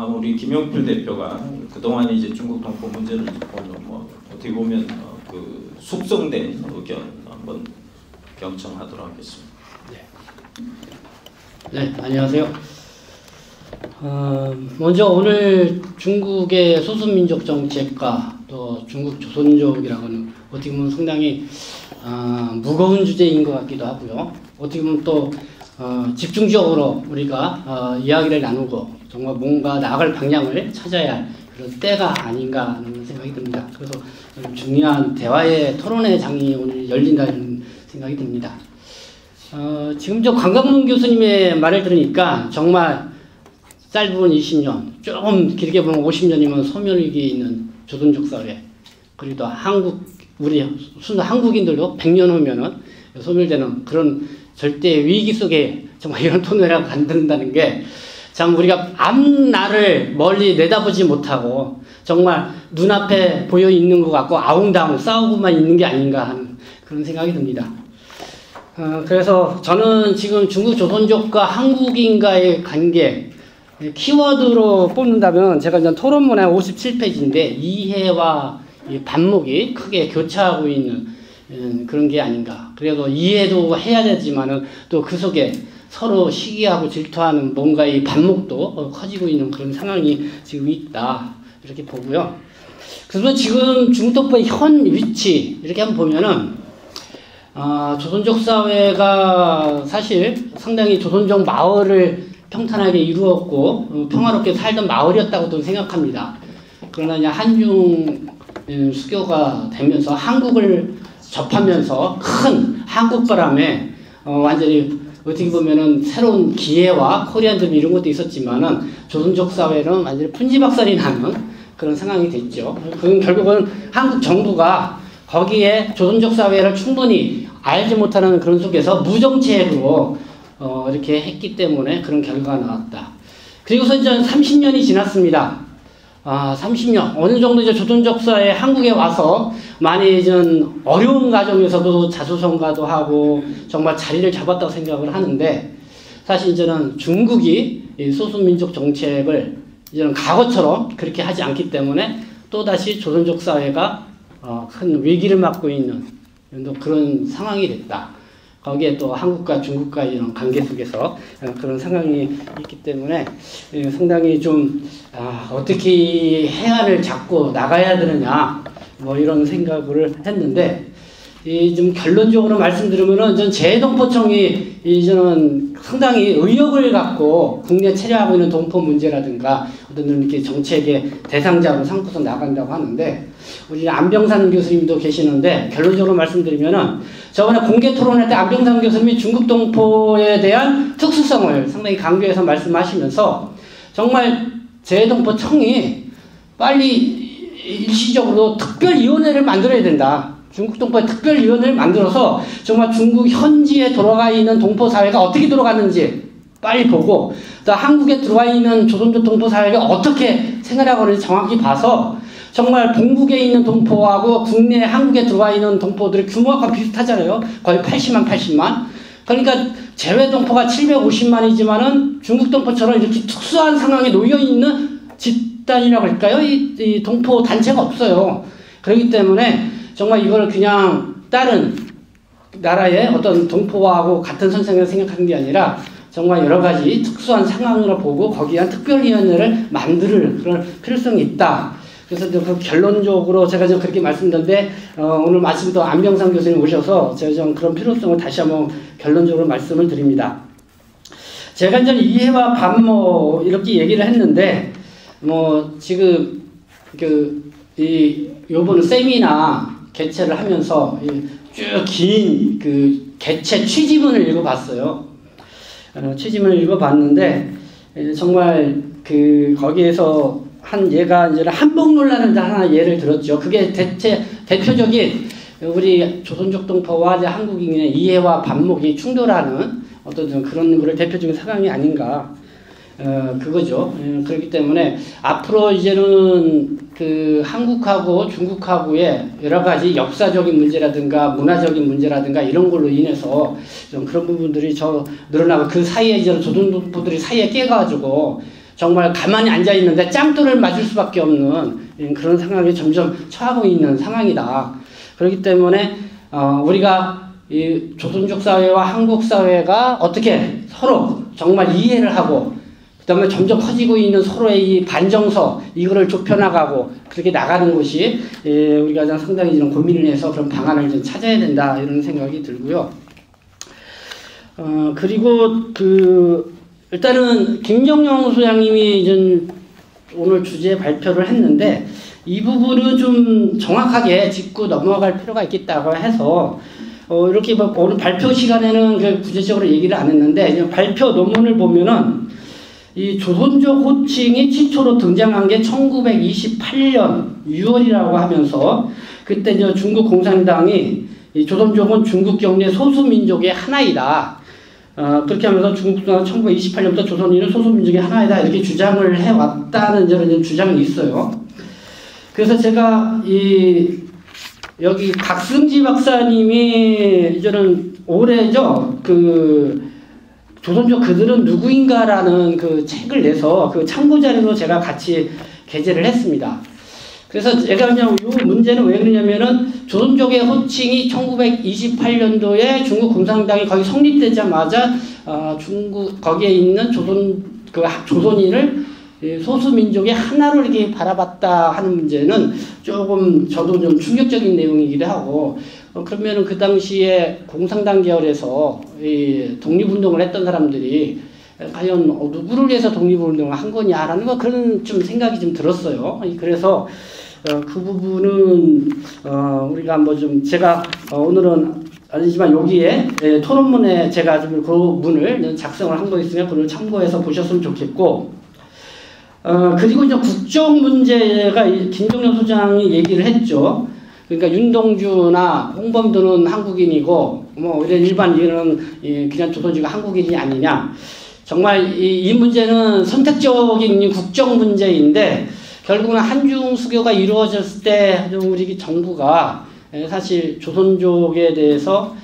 우리 김용필 대표가 그동안 이제 중국 동포 문제를 뭐 어떻게 보면 그 숙성된 의견 한번 경청하도록 하겠습니다. 네, 안녕하세요. 먼저 오늘 중국의 소수민족 정책과 또 중국 조선족이라고는 어떻게 보면 상당히 무거운 주제인 것 같기도 하고요. 어떻게 보면 또 집중적으로 우리가 이야기를 나누고 정말 뭔가 나아갈 방향을 찾아야 할 그런 때가 아닌가 하는 생각이 듭니다. 그래서 중요한 대화의 토론의 장이 오늘 열린다는 생각이 듭니다. 지금 저 강강문 교수님의 말을 들으니까 정말 짧은 20년, 조금 길게 보면 50년이면 소멸위기에 있는 조선족 사회, 그리고 또 우리 순수 한국인들도 100년 후면은 소멸되는 그런 절대 위기 속에 정말 이런 토론을 만든다는 게 참 우리가 앞날을 멀리 내다보지 못하고 정말 눈앞에 보여 있는 것 같고 아웅다웅 싸우고만 있는 게 아닌가 하는 그런 생각이 듭니다. 그래서 저는 지금 중국 조선족과 한국인과의 관계 키워드로 뽑는다면 제가 이제 토론문에 57페이지인데 이해와 반목이 크게 교차하고 있는 그런 게 아닌가. 그래서 이해도 해야 되지만은 또 그 속에 서로 시기하고 질투하는 뭔가의 반목도 커지고 있는 그런 상황이 지금 있다. 이렇게 보고요. 그래서 지금 중국 동포의 현 위치 이렇게 한번 보면은 조선족 사회가 사실 상당히 조선족 마을을 평탄하게 이루었고 평화롭게 살던 마을이었다고도 생각합니다. 그러나 이제 한중 수교가 되면서 한국을 접하면서 큰 한국 바람에 완전히 어떻게 보면은 새로운 기회와 코리안 드림 이런 것도 있었지만은 조선족 사회는 완전히 풍지박살이 나는 그런 상황이 됐죠. 그건 결국은 한국 정부가 거기에 조선족 사회를 충분히 알지 못하는 그런 속에서 무정책으로 이렇게 했기 때문에 그런 결과가 나왔다. 그리고서 이제 30년이 지났습니다. 30년. 어느 정도 이제 조선족 사회 한국에 와서 많이 좀 어려운 과정에서도 자수성가도 하고 정말 자리를 잡았다고 생각을 하는데 사실 이제는 중국이 이 소수민족 정책을 이제는 과거처럼 그렇게 하지 않기 때문에 또다시 조선족 사회가 큰 위기를 맞고 있는 그런 상황이 됐다. 거기에 또 한국과 중국과 이런 관계 속에서 그런 상황이 있기 때문에 상당히 좀 어떻게 해안을 잡고 나가야 되느냐 뭐 이런 생각을 했는데 좀 결론적으로 말씀드리면은 전 재동포청이 저는 상당히 의욕을 갖고 국내 체류하고 있는 동포 문제라든가 어떤 이렇게 정책의 대상자로 삼고서 나간다고 하는데 우리 안병산 교수님도 계시는데 결론적으로 말씀드리면은 저번에 공개 토론할 때 안병산 교수님이 중국 동포에 대한 특수성을 상당히 강조해서 말씀하시면서 정말 재동포청이 빨리 일시적으로 특별위원회를 만들어야 된다. 중국 동포의 특별위원회를 만들어서 정말 중국 현지에 들어가 있는 동포 사회가 어떻게 들어갔는지 빨리 보고 또 한국에 들어와 있는 조선족 동포 사회가 어떻게 생활하고 있는지 정확히 봐서 정말 동북에 있는 동포하고 국내 한국에 들어와 있는 동포들의 규모가 비슷하잖아요. 거의 80만. 그러니까 제외 동포가 750만이지만은 중국 동포처럼 이렇게 특수한 상황에 놓여 있는 집단이라고 할까요? 이 동포 단체가 없어요. 그렇기 때문에 정말 이걸 그냥 다른 나라의 어떤 동포하고 같은 선생을 생각하는 게 아니라 정말 여러 가지 특수한 상황을 보고 거기에 한 특별위원회를 만들 그런 필요성이 있다. 그래서 그 결론적으로 제가 좀 그렇게 말씀드렸는데 오늘 마침도 안병상 교수님 오셔서 제가 좀 그런 필요성을 다시 한번 결론적으로 말씀을 드립니다. 제가 이제 이해와 반모 이렇게 얘기를 했는데 뭐 지금 요번 세미나 개최를 하면서 쭉 긴 그 개최 취지문을 읽어봤어요. 취지문을 읽어봤는데 정말 그 거기에서 한 예가 이제 한복 논란을 하나 예를 들었죠. 그게 대표적인 우리 조선족 동포와 이제 한국인의 이해와 반목이 충돌하는 어떤 그런 거를 대표적인 상황이 아닌가. 그거죠. 그렇기 때문에 앞으로 이제는 그 한국하고 중국하고의 여러 가지 역사적인 문제라든가 문화적인 문제라든가 이런 걸로 인해서 좀 그런 부분들이 늘어나고 그 사이에 이제 조선족들이 사이에 깨가지고 정말 가만히 앉아 있는데 짱돌을 맞을 수밖에 없는 그런 상황에 점점 처하고 있는 상황이다. 그렇기 때문에 우리가 이 조선족 사회와 한국 사회가 어떻게 서로 정말 이해를 하고 그다음에 점점 커지고 있는 서로의 이 반정서 이거를 좁혀나가고 그렇게 나가는 것이 우리가 상당히 이런 고민을 해서 그런 방안을 좀 찾아야 된다 이런 생각이 들고요. 그리고 일단은 김정영 소장님이 이제 오늘 주제 발표를 했는데 이 부분은 좀 정확하게 짚고 넘어갈 필요가 있겠다고 해서 이렇게 오늘 발표 시간에는 그 구체적으로 얘기를 안 했는데 발표 논문을 보면은 이 조선족 호칭이 최초로 등장한 게 1928년 6월이라고 하면서 그때 이제 중국 공산당이 이 조선족은 중국 경내 소수민족의 하나이다. 그렇게 하면서 중국 공산당 1928년부터 조선인은 소수민족의 하나이다 이렇게 주장을 해왔다는 이런 주장이 있어요. 그래서 제가 여기 박승지 박사님이 이제는 올해죠 조선족 그들은 누구인가라는 그 책을 내서 그 참고 자료로 제가 같이 게재를 했습니다. 그래서 제가 그냥 이 문제는 왜 그러냐면은 조선족의 호칭이 1928년도에 중국 공산당이 거의 성립되자마자 중국 거기에 있는 조선인을 소수민족의 하나로 이렇게 바라봤다 하는 문제는 조금 저도 좀 충격적인 내용이기도 하고 그러면은 그 당시에 공산당 계열에서 이 독립운동을 했던 사람들이 과연 누구를 위해서 독립운동을 한 거냐라는 거 그런 좀 생각이 좀 들었어요. 그래서 그 부분은 우리가 한번 좀 제가 오늘은 아니지만 여기에 토론문에 제가 좀 그 문을 작성을 한 거 있으면 그걸 참고해서 보셨으면 좋겠고 그리고 이제 국정 문제가 김정영 소장이 얘기를 했죠. 그러니까 윤동주나 홍범도는 한국인이고 뭐 일반 이런 그냥 조선주가 한국인이 아니냐. 정말 이 문제는 선택적인 국정 문제인데 결국은 한중 수교가 이루어졌을 때 우리 정부가 사실 조선족에 대해서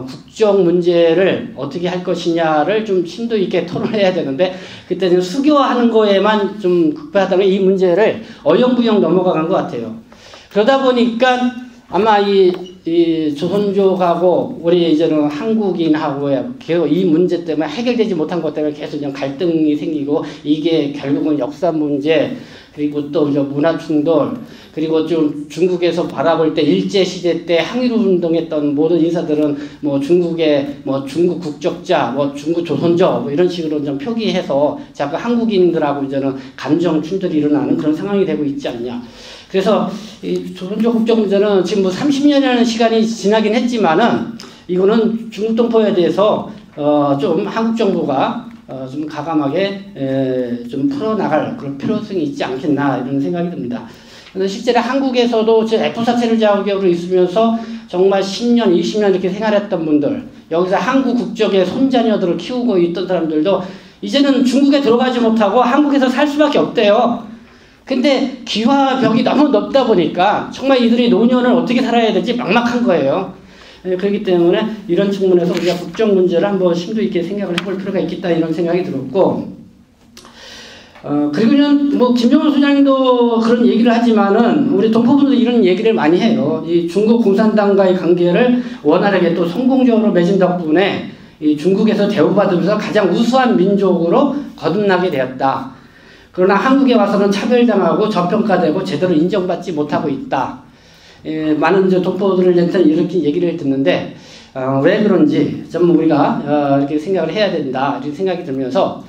국정 문제를 어떻게 할 것이냐를 좀 심도 있게 토론해야 되는데 그때는 수교하는 거에만 좀 급하다가 이 문제를 어영부영 넘어간 것 같아요. 그러다 보니까 아마 이 조선족하고 우리 이제는 한국인하고의 이 문제 때문에 해결되지 못한 것 때문에 계속 그냥 갈등이 생기고 이게 결국은 역사 문제 그리고 또 문화 충돌 그리고 좀 중국에서 바라볼 때 일제시대 때 항일을 운동했던 모든 인사들은 뭐 중국의 뭐 중국 국적자, 뭐 중국 조선족 뭐 이런 식으로 좀 표기해서 자꾸 한국인들하고 이제는 감정 충돌이 일어나는 그런 상황이 되고 있지 않냐. 그래서 이 조선족 국적 문제는 지금 뭐 30년이라는 시간이 지나긴 했지만은 이거는 중국 동포에 대해서 좀 한국 정부가 좀 과감하게 좀 풀어나갈 그런 필요성이 있지 않겠나 이런 생각이 듭니다. 그래서 실제로 한국에서도 F4체를 자격으로 있으면서 정말 10년, 20년 이렇게 생활했던 분들, 여기서 한국 국적의 손자녀들을 키우고 있던 사람들도 이제는 중국에 들어가지 못하고 한국에서 살 수밖에 없대요. 근데 기와 벽이 너무 높다 보니까 정말 이들이 노년을 어떻게 살아야 될지 막막한 거예요. 그렇기 때문에 이런 측면에서 우리가 국정 문제를 한번 심도 있게 생각을 해볼 필요가 있겠다 이런 생각이 들었고 그리고는 뭐 김정은 소장님도 그런 얘기를 하지만은 우리 동포분들도 이런 얘기를 많이 해요. 이 중국 공산당과의 관계를 원활하게 또 성공적으로 맺은 덕분에 이 중국에서 대우받으면서 가장 우수한 민족으로 거듭나게 되었다. 그러나 한국에 와서는 차별당하고 저평가되고 제대로 인정받지 못하고 있다. 많은 이제 동포들한테 이렇게 얘기를 듣는데 왜 그런지 좀 우리가 이렇게 생각을 해야 된다 이렇게 생각이 들면서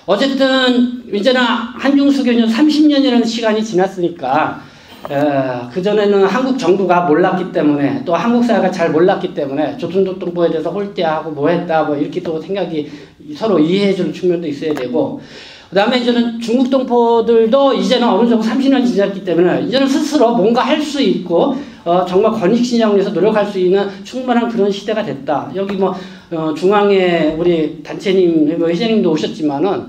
어쨌든 이제는 한중수교는 30년이라는 시간이 지났으니까 그전에는 한국 정부가 몰랐기 때문에 또 한국 사회가 잘 몰랐기 때문에 조선족 동포에 대해서 홀대하고 뭐 했다 뭐 이렇게 또 생각이 서로 이해해주는 측면도 있어야 되고 그 다음에 이제는 중국 동포들도 이제는 어느 정도 30년 지났기 때문에 이제는 스스로 뭔가 할 수 있고 정말 권익신장을 위해서 노력할 수 있는 충분한 그런 시대가 됐다. 여기 뭐 중앙에 우리 단체님, 뭐 회장님도 오셨지만은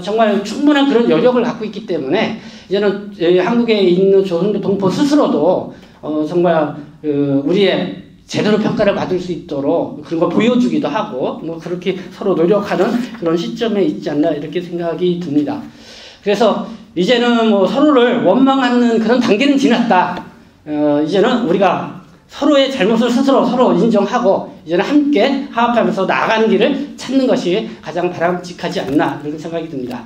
정말 충분한 그런 여력을 갖고 있기 때문에 이제는 한국에 있는 조선족 동포 스스로도 정말 우리의 제대로 평가를 받을 수 있도록 그런 걸 보여주기도 하고 뭐 그렇게 서로 노력하는 그런 시점에 있지 않나 이렇게 생각이 듭니다. 그래서 이제는 뭐 서로를 원망하는 그런 단계는 지났다. 이제는 우리가 서로의 잘못을 스스로 서로 인정하고 이제는 함께 화합하면서 나아가는 길을 찾는 것이 가장 바람직하지 않나 그런 생각이 듭니다.